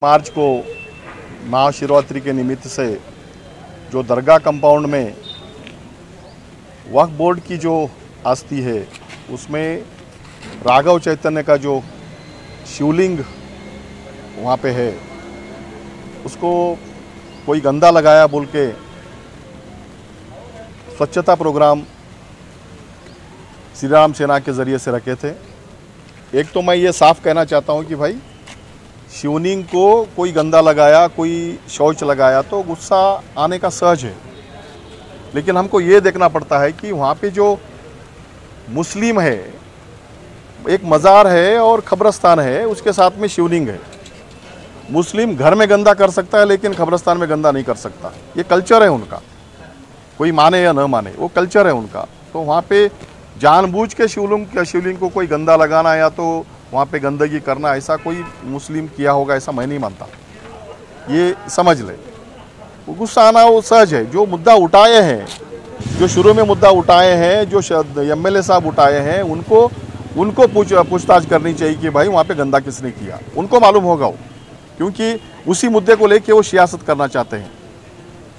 मार्च को महाशिवरात्रि के निमित्त से जो दरगाह कंपाउंड में वक्फ बोर्ड की जो आस्थी है उसमें राघव चैतन्य का जो शिवलिंग वहाँ पे है उसको कोई गंदा लगाया बोल के स्वच्छता प्रोग्राम श्री राम सेना के ज़रिए से रखे थे। एक तो मैं ये साफ कहना चाहता हूँ कि भाई शिवलिंग को कोई गंदा लगाया, कोई शौच लगाया तो गुस्सा आने का सहज है, लेकिन हमको ये देखना पड़ता है कि वहाँ पे जो मुस्लिम है, एक मज़ार है और कब्रस्तान है, उसके साथ में शिवलिंग है। मुस्लिम घर में गंदा कर सकता है लेकिन कब्रस्तान में गंदा नहीं कर सकता। ये कल्चर है उनका, कोई माने या न माने, वो कल्चर है उनका। तो वहाँ पे जानबूझ के शिवलिंग को कोई गंदा लगाना या तो वहाँ पे गंदगी करना, ऐसा कोई मुस्लिम किया होगा ऐसा मैं नहीं मानता। ये समझ ले, वो गुस्सा आना वो सहज है। जो मुद्दा उठाए हैं, जो शुरू में मुद्दा उठाए हैं, जो एमएलए साहब उठाए हैं, उनको पूछताछ करनी चाहिए कि भाई वहाँ पे गंदा किसने किया। उनको मालूम होगा वो, क्योंकि उसी मुद्दे को लेके वो सियासत करना चाहते हैं।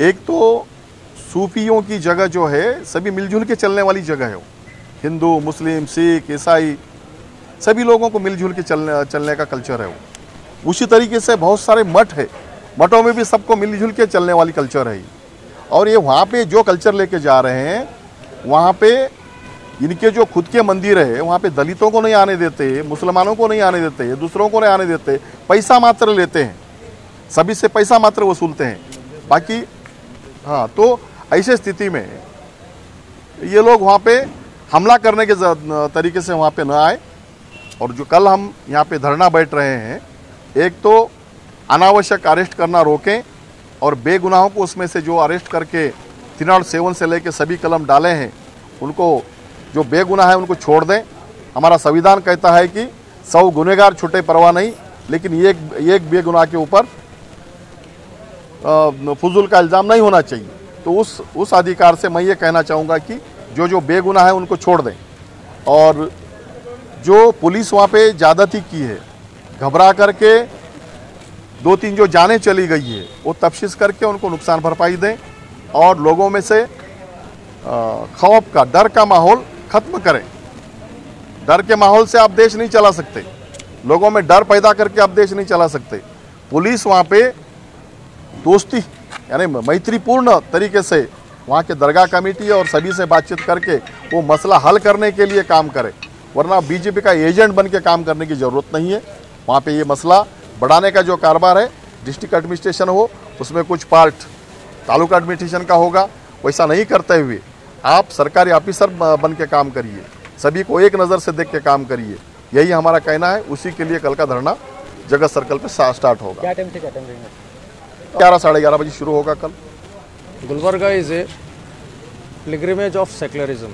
एक तो सूफियों की जगह जो है सभी मिलजुल के चलने वाली जगह है वो। हिंदू, मुस्लिम, सिख, ईसाई सभी लोगों को मिलजुल के चलने का कल्चर है वो। उसी तरीके से बहुत सारे मठ है, मठों में भी सबको मिलजुल के चलने वाली कल्चर है। और ये वहाँ पे जो कल्चर लेके जा रहे हैं, वहाँ पे इनके जो खुद के मंदिर है वहाँ पे दलितों को नहीं आने देते, मुसलमानों को नहीं आने देते, दूसरों को नहीं आने देते, पैसा मात्र लेते हैं, सभी से पैसा मात्र वसूलते हैं। बाकी हाँ, तो ऐसे स्थिति में ये लोग वहाँ पे हमला करने के तरीके से वहाँ पे न आए। और जो कल हम यहाँ पे धरना बैठ रहे हैं, एक तो अनावश्यक अरेस्ट करना रोकें और बेगुनाहों को उसमें से जो अरेस्ट करके 307 से लेके सभी कलम डाले हैं उनको, जो बेगुनाह है उनको छोड़ दें। हमारा संविधान कहता है कि 100 गुनहगार छूटे परवाह नहीं, लेकिन एक बेगुनाह के ऊपर फजूल का इल्ज़ाम नहीं होना चाहिए। तो उस अधिकार से मैं ये कहना चाहूँगा कि जो बेगुनाह है उनको छोड़ दें। और जो पुलिस वहाँ पे ज़्यादती की है, घबरा करके 2-3 जो जानें चली गई है वो तफ्तीश करके उनको नुकसान भरपाई दें और लोगों में से खौफ का, डर का माहौल ख़त्म करें। डर के माहौल से आप देश नहीं चला सकते, लोगों में डर पैदा करके आप देश नहीं चला सकते। पुलिस वहाँ पे दोस्ती यानी मैत्रीपूर्ण तरीके से वहाँ के दरगाह कमेटी और सभी से बातचीत करके वो मसला हल करने के लिए काम करे, वरना बीजेपी का एजेंट बन के काम करने की ज़रूरत नहीं है। वहाँ पे ये मसला बढ़ाने का जो कारोबार है, डिस्ट्रिक्ट एडमिनिस्ट्रेशन हो उसमें कुछ पार्ट तालुका एडमिनिस्ट्रेशन का होगा, वैसा नहीं करते हुए आप सरकारी ऑफिसर बन के काम करिए, सभी को एक नज़र से देख के काम करिए। यही हमारा कहना है। उसी के लिए कल का धरना जगत सर्कल पे स्टार्ट होगा। क्या टाइम से क्या टाइम रहेगा? 11 साढ़े 11 बजे शुरू होगा कल। Gulbarga is a pilgrimage of secularism.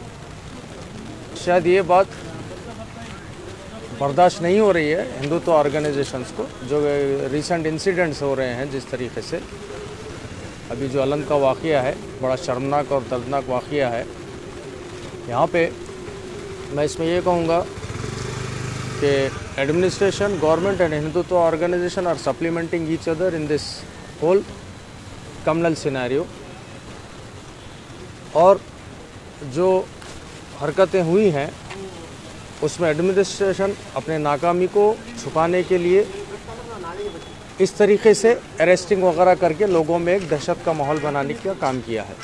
शायद ये बात बर्दाश्त नहीं हो रही है हिंदुत्व ऑर्गेनाइजेशंस को, जो रिसेंट इंसिडेंट्स हो रहे हैं। जिस तरीके से अभी जो अलंग का वाक़या है, बड़ा शर्मनाक और दर्दनाक वाक़या है। यहाँ पे मैं इसमें ये कहूँगा कि administration, government and Hindutva organisation are supplementing each other in this whole communal scenario. और जो हरकतें हुई हैं उसमें एडमिनिस्ट्रेशन अपने नाकामी को छुपाने के लिए इस तरीके से अरेस्टिंग वगैरह करके लोगों में एक दहशत का माहौल बनाने का काम किया है।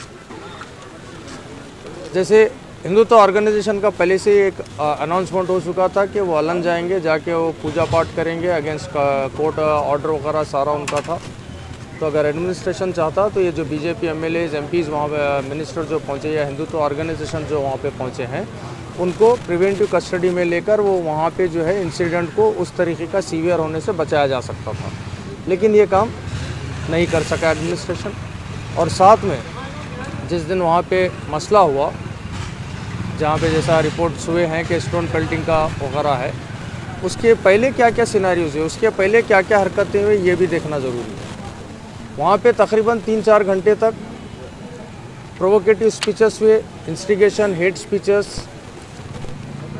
जैसे हिंदुत्व ऑर्गेनाइजेशन का पहले से एक अनाउंसमेंट हो चुका था कि वो अलंग जाएंगे, जाके वो पूजा पाठ करेंगे, अगेंस्ट कोर्ट ऑर्डर वगैरह सारा उनका था। तो अगर एडमिनिस्ट्रेशन चाहता तो ये जो बीजेपी एमएलएज, एमपीज़ वहाँ पे, मिनिस्टर जो पहुँचे या हिंदुत्व ऑर्गेनाइजेशन जो वहाँ पे पहुँचे हैं, उनको प्रिवेंटिव कस्टडी में लेकर वो वहाँ पे जो है इंसिडेंट को उस तरीके का सीवियर होने से बचाया जा सकता था। लेकिन ये काम नहीं कर सका एडमिनिस्ट्रेशन। और साथ में जिस दिन वहाँ पे मसला हुआ, जहाँ पे जैसा रिपोर्ट्स हुए हैं कि स्टोन पेल्टिंग का वगैरह है, उसके पहले क्या क्या सिनेरियोज है, उसके पहले क्या क्या हरकतें हुई, ये भी देखना ज़रूरी है। वहाँ पे तकरीबन 3-4 घंटे तक प्रोवोकेटिव स्पीचेस हुए, इंस्टिगेशन, हेट स्पीचेस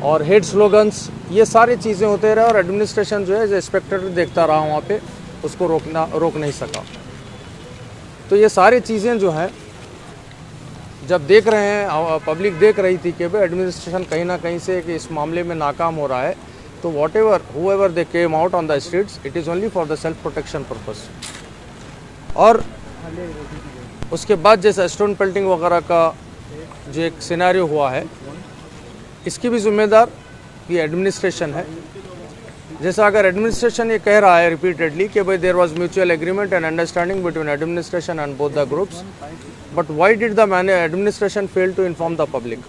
और हेट स्लोगन्स, ये सारी चीज़ें होते रहे। और एडमिनिस्ट्रेशन जो है एज ए स्पेक्टेटर देखता रहा वहाँ पे। उसको रोक नहीं सका। तो ये सारी चीज़ें जो हैं जब देख रहे हैं, पब्लिक देख रही थी कि भाई एडमिनिस्ट्रेशन कहीं ना कहीं से कि इस मामले में नाकाम हो रहा है, तो what ever whoever they came out on the streets, it is only for the self protection purpose. और उसके बाद जैसे स्टोन पेल्टिंग वगैरह का जो एक सिनेरियो हुआ है, इसकी भी जिम्मेदार ये एडमिनिस्ट्रेशन है। जैसा अगर एडमिनिस्ट्रेशन ये कह रहा है रिपीटेडली कि भाई there was mutual agreement and understanding between administration and both the groups, but why did the administration fail to inform the public.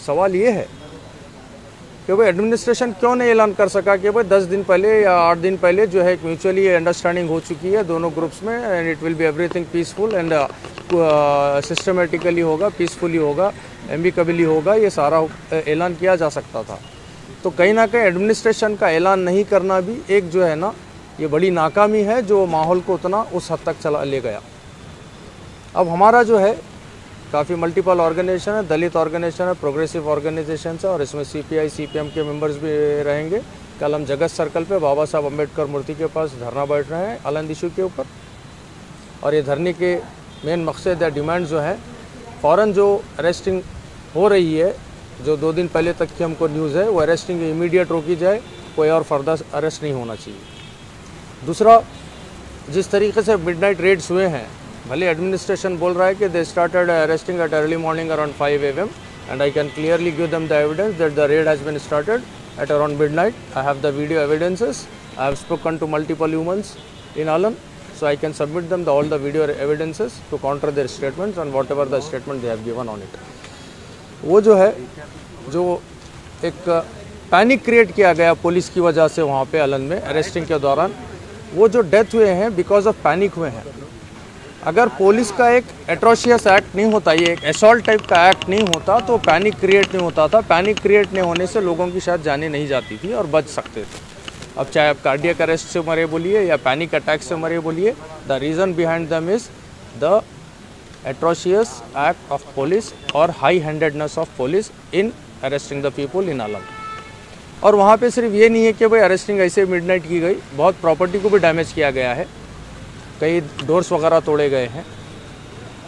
सवाल ये है कि भाई एडमिनिस्ट्रेशन क्यों नहीं ऐलान कर सका कि भाई 10 दिन पहले या 8 दिन पहले जो है म्यूचुअली अंडरस्टैंडिंग हो चुकी है दोनों ग्रुप्स में, and it will be everything peaceful and systematically होगा, पीसफुली होगा, एम्बिकेबली होगा, ये सारा ऐलान किया जा सकता था। तो कहीं ना कहीं एडमिनिस्ट्रेशन का ऐलान नहीं करना भी एक जो है ना ये बड़ी नाकामी है, जो माहौल को उतना उस हद तक चला ले गया। अब हमारा जो है काफ़ी मल्टीपल ऑर्गेनाइजेशन है, दलित ऑर्गेनाइजेशन है, प्रोग्रेसिव ऑर्गेनाइजेशन है, और इसमें CPI CPM के मेंबर्स भी रहेंगे। कल हम जगत सर्कल पे बाबा साहब अम्बेडकर मूर्ति के पास धरना बैठ रहे हैं अलन इशू के ऊपर, और ये धरने के मेन मकसद या डिमांड जो है, फ़ौरन जो अरेस्टिंग हो रही है, जो 2 दिन पहले तक की हमको न्यूज़ है, वो अरेस्टिंग इमीडिएट रोकी जाए, कोई और फर्दर अरेस्ट नहीं होना चाहिए। दूसरा, जिस तरीके से मिडनाइट रेड्स हुए हैं, भले एडमिनिस्ट्रेशन बोल रहा है कि they started arresting at early morning around 5 AM, and I can clearly give them the evidence that the raid has been started at around midnight. I have the video evidences. I have spoken to multiple humans in Alan, so I can submit them all the video evidences to counter their statements and whatever the statement they have given on it. वो जो है, जो एक panic create किया गया police की वजह से वहाँ पे अलन में अरेस्टिंग के दौरान, वो जो डेथ हुए हैं बिकॉज ऑफ पैनिक हुए हैं। अगर पुलिस का एक एट्रोशियस एक्ट नहीं होता, ये एक असॉल्ट टाइप का एक्ट नहीं होता, तो पैनिक क्रिएट नहीं होता था। पैनिक क्रिएट नहीं होने से लोगों की शायद जाने नहीं जाती थी और बच सकते थे। अब चाहे आप कार्डियक अरेस्ट से मरे बोलिए या पैनिक अटैक से मरे बोलिए, the reason behind them is the atrocious act of police और high handedness of police in arresting the people in Alam. और वहाँ पे सिर्फ ये नहीं है कि भाई अरेस्टिंग ऐसे मिडनाइट की गई, बहुत प्रॉपर्टी को भी डैमेज किया गया है, कई डोर्स वगैरह तोड़े गए हैं।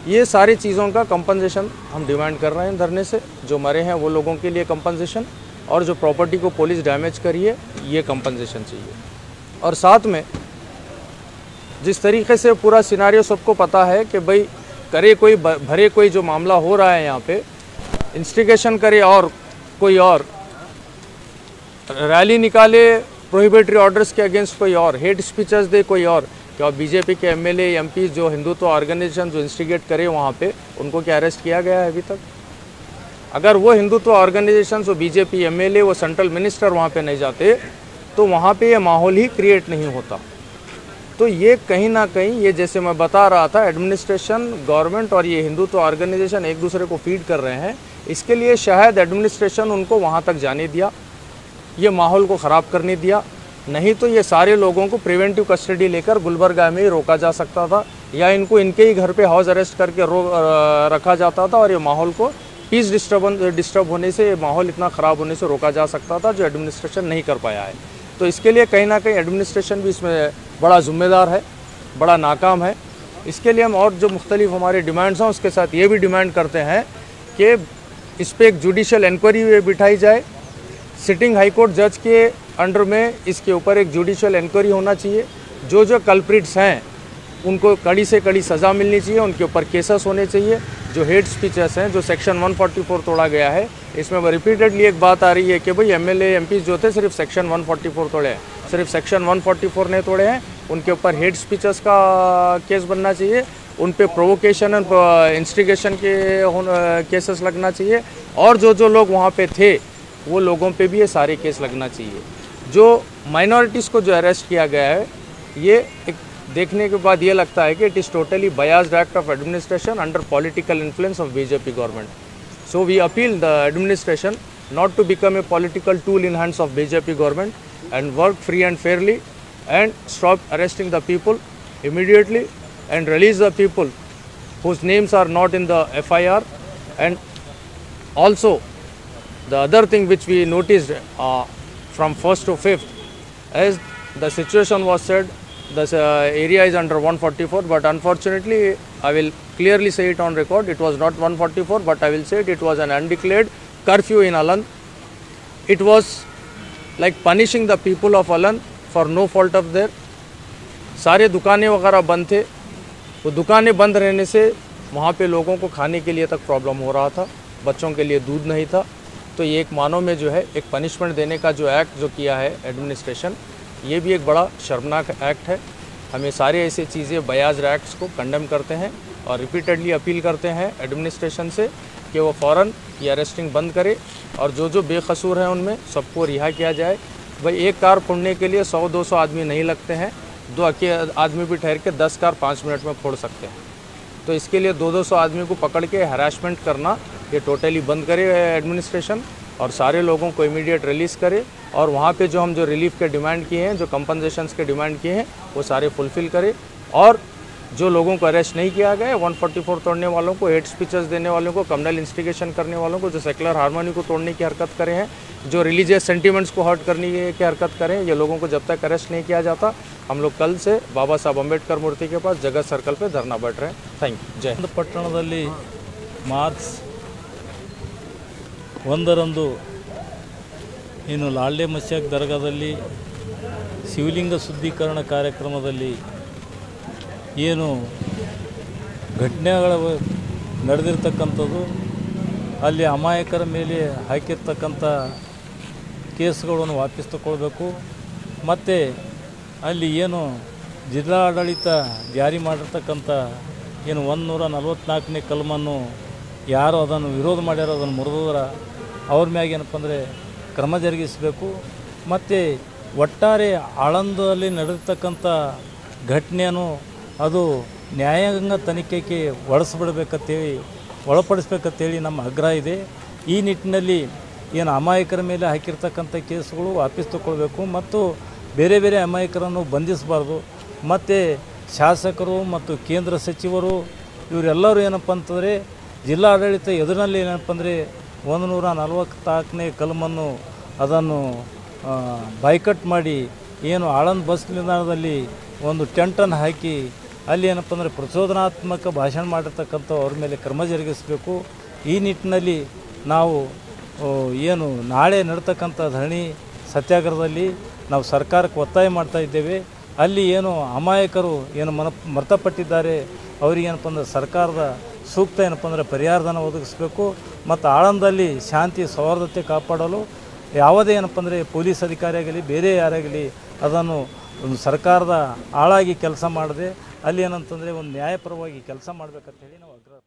ये सारी चीज़ों का कंपनसेशन हम डिमांड कर रहे हैं धरने से। जो मरे हैं वो लोगों के लिए कंपनसेशन, और जो प्रॉपर्टी को पुलिस डैमेज करी है ये कंपनसेशन चाहिए। और साथ में जिस तरीके से पूरा सिनारियो सबको पता है कि भाई करे कोई भरे कोई जो मामला हो रहा है यहाँ पे, इंस्टिगेशन करे और कोई और रैली निकाले प्रोहिबिटरी ऑर्डर्स के अगेंस्ट कोई और, हेट स्पीचेस दे कोई और, क्या बीजेपी के MLA MP जो हिंदुत्व ऑर्गेनाइजेशन जो इंस्टिगेट करे वहाँ पे, उनको क्या अरेस्ट किया गया है अभी तक? अगर वो हिंदुत्व ऑर्गेनाइजेशन जो बीजेपी MLA वो सेंट्रल मिनिस्टर वहाँ पे नहीं जाते, तो वहाँ पे ये माहौल ही क्रिएट नहीं होता। तो ये कहीं ना कहीं, ये जैसे मैं बता रहा था, एडमिनिस्ट्रेशन, गवर्नमेंट और ये हिंदुत्व ऑर्गेनाइजेशन एक दूसरे को फीड कर रहे हैं। इसके लिए शायद एडमिनिस्ट्रेशन उनको वहाँ तक जाने दिया, ये माहौल को ख़राब करने दिया, नहीं तो ये सारे लोगों को प्रिवेंटिव कस्टडी लेकर गुलबर्गा में ही रोका जा सकता था, या इनको इनके ही घर पे हाउस अरेस्ट करके रखा जाता था, और ये माहौल को पीस डिस्टर्ब होने से, माहौल इतना ख़राब होने से रोका जा सकता था, जो एडमिनिस्ट्रेशन नहीं कर पाया है। तो इसके लिए कहीं ना कहीं एडमिनिस्ट्रेशन भी इसमें बड़ा ज़िम्मेदार है, बड़ा नाकाम है। इसके लिए हम और जो मुख्तलिफ हमारे डिमांड्स हैं उसके साथ ये भी डिमांड करते हैं कि इस पर एक जुडिशल इंक्वायरी बिठाई जाए। सिटिंग हाई कोर्ट जज के अंडर में इसके ऊपर एक जुडिशल इंक्वायरी होना चाहिए। जो जो कल्प्रिट्स हैं उनको कड़ी से कड़ी सज़ा मिलनी चाहिए, उनके ऊपर केसेस होने चाहिए। जो हेट स्पीचेस हैं, जो सेक्शन 144 तोड़ा गया है, इसमें रिपीटेडली एक बात आ रही है कि भाई MLA MPs जो थे सिर्फ सेक्शन 144 तोड़े हैं, सिर्फ सेक्शन 144 नहीं तोड़े हैं, उनके ऊपर हेट स्पीचेस का केस बनना चाहिए, उन पे प्रोवोकेशन एंड इंस्टिगेशन के केसेस लगना चाहिए, और जो जो लोग वहाँ पे थे वो लोगों पे भी ये सारे केस लगना चाहिए। जो माइनॉरिटीज़ को जो अरेस्ट किया गया है, ये एक देखने के बाद ये लगता है कि it is totally biased act of administration under political influence of BJP government. So we appeal the administration not to become a political tool in hands of BJP government, and work free and fairly, and stop arresting the people immediately, and release the people whose names are not in the FIR. And also the other thing which we noticed from 1st to 5th, as the situation was said the area is under 144, but unfortunately I will clearly say it on record, it was not 144, but I will say it was an undeclared curfew in Aland. It was like punishing the people of Aland for no fault of their. सारे दुकानें वगैरह बंद थे, वो दुकानें बंद रहने से वहाँ पे लोगों को खाने के लिए तक प्रॉब्लम हो रहा था, बच्चों के लिए दूध नहीं था। तो ये एक मानव में जो है एक पनिशमेंट देने का जो एक्ट जो किया है एडमिनिस्ट्रेशन, ये भी एक बड़ा शर्मनाक एक्ट है। हमें सारे ऐसे चीज़ें बयाज एक्ट्स को कंडेम करते हैं और रिपीटेडली अपील करते हैं एडमिनिस्ट्रेशन से कि वो फ़ौरन ये अरेस्टिंग बंद करे और जो जो बेकसूर हैं उनमें सबको रिहा किया जाए। भाई एक कार फोड़ने के लिए 100-200 आदमी नहीं लगते हैं, 2 अकेले आदमी भी ठहर के 10 कार 5 मिनट में फोड़ सकते हैं। तो इसके लिए 200-200 आदमी को पकड़ के हरासमेंट करना ये टोटली बंद करे एडमिनिस्ट्रेशन और सारे लोगों को इमीडिएट रिलीज़ करे और वहाँ पे जो हम जो रिलीफ के डिमांड किए हैं, जो कंपनसेशंस के डिमांड किए हैं, वो सारे फुलफ़िल करे। और जो लोगों को अरेस्ट नहीं किया गया, 144 तोड़ने वालों को, हेट स्पीचेस देने वालों को, कम्युनल इंस्टिगेशन करने वालों को, जो सेकुलर हार्मनी को तोड़ने की हरकत करे हैं, जो रिलीजियस सेंटिमेंट्स को हर्ट करने की हरकत करें, ये लोगों को जब तक अरेस्ट नहीं किया जाता, हम लोग कल से बाबा साहब अम्बेडकर मूर्ति के पास जगत सर्कल पे धरना बैठ रहे हैं। Thank you. जय हिंद। ಪಟ್ಟಣದಲ್ಲಿ ಮಾರ್ಚ್ 1ರಂದು ಇನ್ನು ಲಾಲ್ಡೆ ಮಸ್ಯಾಕ್ ದರ್ಗಾದಲ್ಲಿ ಶಿವಲಿಂಗ ಶುದ್ಧೀಕರಣ ಕಾರ್ಯಕ್ರಮದಲ್ಲಿ ಏನು ಘಟನೆಗಳು ನಡೆದಿರ್ತಕ್ಕಂಥದ್ದು, ಅಲ್ಲಿ ಅಮಾಯಕರ ಮೇಲೆ ಹಾಕಿರ್ತಕ್ಕಂಥ ಕೇಸ್ಗಳನ್ನು ವಾಪಸ್ ತಗೊಳ್ಬೇಕು ಮತ್ತು ಅಲ್ಲಿ ಏನು ಜಿಲ್ಲಾ ಆಡಳಿತ ಜಾರಿ ಮಾಡಿರ್ತಕ್ಕಂಥ ಏನು 144ನೇ ಕಲಮನ್ನು ಯಾರು ಅದನ್ನು ವಿರೋಧ ಮಾಡ್ಯಾರೋ ಅದನ್ನು ಮುರಿದೋದ್ರ ಅವ್ರ ಮ್ಯಾಗ ಏನಪ್ಪ ಅಂದರೆ ಕ್ರಮ ಜರುಗಿಸಬೇಕು ಮತ್ತು ಒಟ್ಟಾರೆ ಆಳಂದದಲ್ಲಿ ನಡೆದಿರ್ತಕ್ಕಂಥ ಘಟನೆಯನ್ನು ಅದು ನ್ಯಾಯಾಂಗ ತನಿಖೆಗೆ ಒಳಪಡಿಸ್ಬೇಕಂತೇಳಿ ನಮ್ಮ ಆಗ್ರಹ ಇದೆ। ಈ ನಿಟ್ಟಿನಲ್ಲಿ ಏನು ಅಮಾಯಕರ ಮೇಲೆ ಹಾಕಿರ್ತಕ್ಕಂಥ ಕೇಸುಗಳು ವಾಪಸ್ ತಗೊಳ್ಬೇಕು ಮತ್ತು ಬೇರೆ ಬೇರೆ ಅಮಾಯಕರನ್ನು ಬಂಧಿಸಬಾರ್ದು ಮತ್ತು ಶಾಸಕರು ಮತ್ತು ಕೇಂದ್ರ ಸಚಿವರು ಇವರೆಲ್ಲರೂ ಏನಪ್ಪ ಅಂತಂದರೆ ಜಿಲ್ಲಾ ಆಡಳಿತ ಎದುರಿನಲ್ಲಿ ಏನಪ್ಪ ಅಂದರೆ 144ನೇ ಕಲಮನ್ನು ಅದನ್ನು ಬಾಯ್ಕಟ್ ಮಾಡಿ ಏನು ಆಳಂದ ಬಸ್ ನಿಲ್ದಾಣದಲ್ಲಿ ಒಂದು ಟೆಂಟನ್ನು ಹಾಕಿ ಅಲ್ಲಿ ಏನಪ್ಪ ಅಂದರೆ ಪ್ರಚೋದನಾತ್ಮಕ ಭಾಷಣ ಮಾಡಿರ್ತಕ್ಕಂಥ ಅವ್ರ ಮೇಲೆ ಕ್ರಮ ಜರುಗಿಸಬೇಕು। ಈ ನಿಟ್ಟಿನಲ್ಲಿ ನಾವು ಏನು ನಾಳೆ ನಡ್ತಕ್ಕಂಥ ಧರಣಿ ಸತ್ಯಾಗ್ರಹದಲ್ಲಿ ನಾವು ಸರ್ಕಾರಕ್ಕೆ ಒತ್ತಾಯ ಮಾಡ್ತಾ ಇದ್ದೇವೆ। ಅಲ್ಲಿ ಏನು ಅಮಾಯಕರು ಏನು ಮೃತಪಟ್ಟಿದ್ದಾರೆ ಅವರಿಗೇನಪ್ಪ ಅಂದರೆ ಸರ್ಕಾರದ ಸೂಕ್ತ ಏನಪ್ಪ ಅಂದರೆ ಪರಿಹಾರಧನ ಒದಗಿಸಬೇಕು ಮತ್ತು ಆಳಂದಲ್ಲಿ ಶಾಂತಿ ಸೌಹಾರ್ದತೆ ಕಾಪಾಡಲು ಯಾವುದೇ ಏನಪ್ಪ ಅಂದರೆ ಪೊಲೀಸ್ ಅಧಿಕಾರಿ ಆಗಲಿ ಬೇರೆ ಯಾರಾಗಲಿ ಅದನ್ನು ಒಂದು ಸರ್ಕಾರದ ಆಳಾಗಿ ಕೆಲಸ ಮಾಡದೆ ಅಲ್ಲಿ ಏನಂತಂದರೆ ಒಂದು ನ್ಯಾಯಪರವಾಗಿ ಕೆಲಸ ಮಾಡಬೇಕಂತೇಳಿ ನಾವು ಆಗ್ರಹ